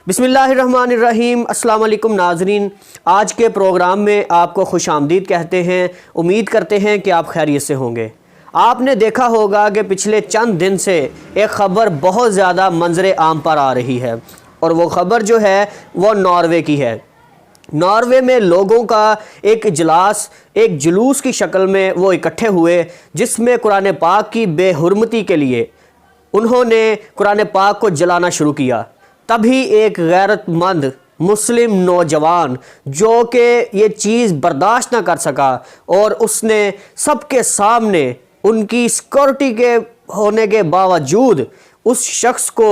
بسم اللہ الرحمن الرحیم۔ السلام علیکم ناظرین، آج کے پروگرام میں آپ کو خوش آمدید کہتے ہیں۔ امید کرتے ہیں کہ آپ خیریت سے ہوں گے۔ آپ نے دیکھا ہوگا کہ پچھلے چند دن سے ایک خبر بہت زیادہ منظر عام پر آ رہی ہے، اور وہ خبر جو ہے وہ ناروے کی ہے۔ ناروے میں لوگوں کا ایک اجلاس ایک جلوس کی شکل میں وہ اکٹھے ہوئے، جس میں قرآن پاک کی بے حرمتی کے لیے انہوں نے قرآن پاک کو جلانا شروع کیا۔ تبھی ایک غیرت مند مسلم نوجوان جو کہ یہ چیز برداشت نہ کر سکا، اور اس نے سب کے سامنے ان کی سیکورٹی کے ہونے کے باوجود اس شخص کو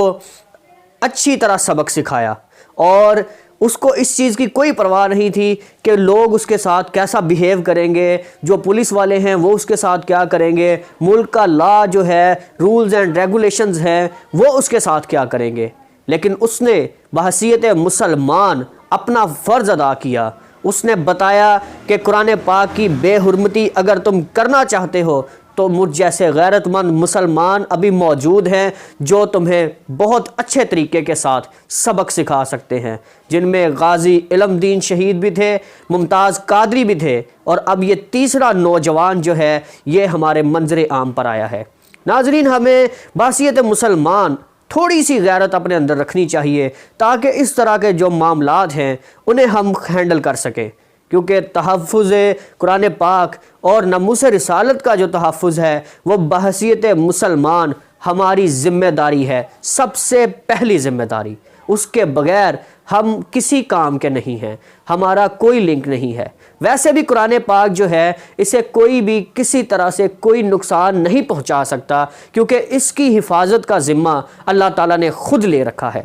اچھی طرح سبق سکھایا، اور اس کو اس چیز کی کوئی پرواہ نہیں تھی کہ لوگ اس کے ساتھ کیسا بیہیو کریں گے، جو پولیس والے ہیں وہ اس کے ساتھ کیا کریں گے، ملک کا لا جو ہے، رولز اینڈ ریگولیشنز ہیں، وہ اس کے ساتھ کیا کریں گے۔ لیکن اس نے بحیثیت مسلمان اپنا فرض ادا کیا۔ اس نے بتایا کہ قرآن پاک کی بے حرمتی اگر تم کرنا چاہتے ہو تو مجھ جیسے غیرت مند مسلمان ابھی موجود ہیں جو تمہیں بہت اچھے طریقے کے ساتھ سبق سکھا سکتے ہیں، جن میں غازی علم دین شہید بھی تھے، ممتاز قادری بھی تھے، اور اب یہ تیسرا نوجوان جو ہے یہ ہمارے منظر عام پر آیا ہے۔ ناظرین، ہمیں بحیثیت مسلمان تھوڑی سی غیرت اپنے اندر رکھنی چاہیے تاکہ اس طرح کے جو معاملات ہیں انہیں ہم ہینڈل کر سکیں، کیونکہ تحفظ قرآن پاک اور ناموس رسالت کا جو تحفظ ہے وہ بحیثیت مسلمان ہماری ذمہ داری ہے، سب سے پہلی ذمہ داری۔ اس کے بغیر ہم کسی کام کے نہیں ہیں، ہمارا کوئی لنک نہیں ہے۔ ویسے بھی قرآن پاک جو ہے اسے کوئی بھی کسی طرح سے کوئی نقصان نہیں پہنچا سکتا، کیونکہ اس کی حفاظت کا ذمہ اللہ تعالیٰ نے خود لے رکھا ہے۔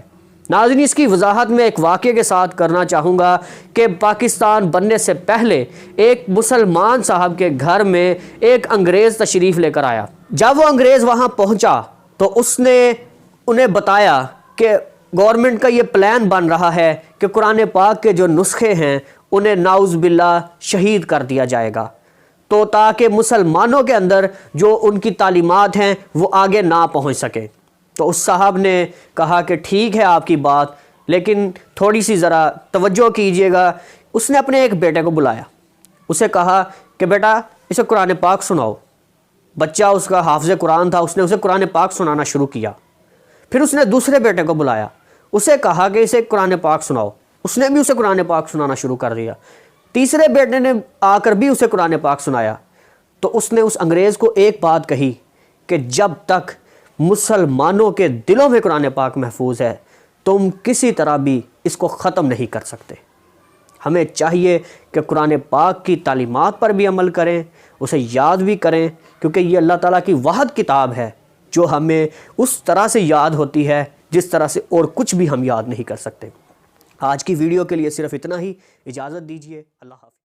ناظرین، اس کی وضاحت میں ایک واقعے کے ساتھ کرنا چاہوں گا کہ پاکستان بننے سے پہلے ایک مسلمان صاحب کے گھر میں ایک انگریز تشریف لے کر آیا۔ جب وہ انگریز وہاں پہنچا تو اس نے انہیں بتایا کہ گورنمنٹ کا یہ پلان بن رہا ہے کہ قرآن پاک کے جو نسخے ہیں انہیں نعوذ باللہ شہید کر دیا جائے گا، تو تاکہ مسلمانوں کے اندر جو ان کی تعلیمات ہیں وہ آگے نہ پہنچ سکیں۔ تو اس صاحب نے کہا کہ ٹھیک ہے آپ کی بات، لیکن تھوڑی سی ذرا توجہ کیجئے گا۔ اس نے اپنے ایک بیٹے کو بلایا، اسے کہا کہ بیٹا اسے قرآن پاک سناؤ۔ بچہ اس کا حافظ قرآن تھا، اس نے اسے قرآن پاک سنانا شروع کیا۔ پھر اس نے دوسرے بیٹے کو بلایا، اسے کہا کہ اسے قرآن پاک سناؤ، اس نے بھی اسے قرآن پاک سنانا شروع کر دیا۔ تیسرے بیٹے نے آ کر بھی اسے قرآن پاک سنایا۔ تو اس نے اس انگریز کو ایک بات کہی کہ جب تک مسلمانوں کے دلوں میں قرآن پاک محفوظ ہے تم کسی طرح بھی اس کو ختم نہیں کر سکتے۔ ہمیں چاہیے کہ قرآن پاک کی تعلیمات پر بھی عمل کریں، اسے یاد بھی کریں، کیونکہ یہ اللہ تعالیٰ کی واحد کتاب ہے جو ہمیں اس طرح سے یاد ہوتی ہے جس طرح سے اور کچھ بھی ہم یاد نہیں کر سکتے۔ آج کی ویڈیو کے لیے صرف اتنا ہی، اجازت دیجیے، اللہ حافظ۔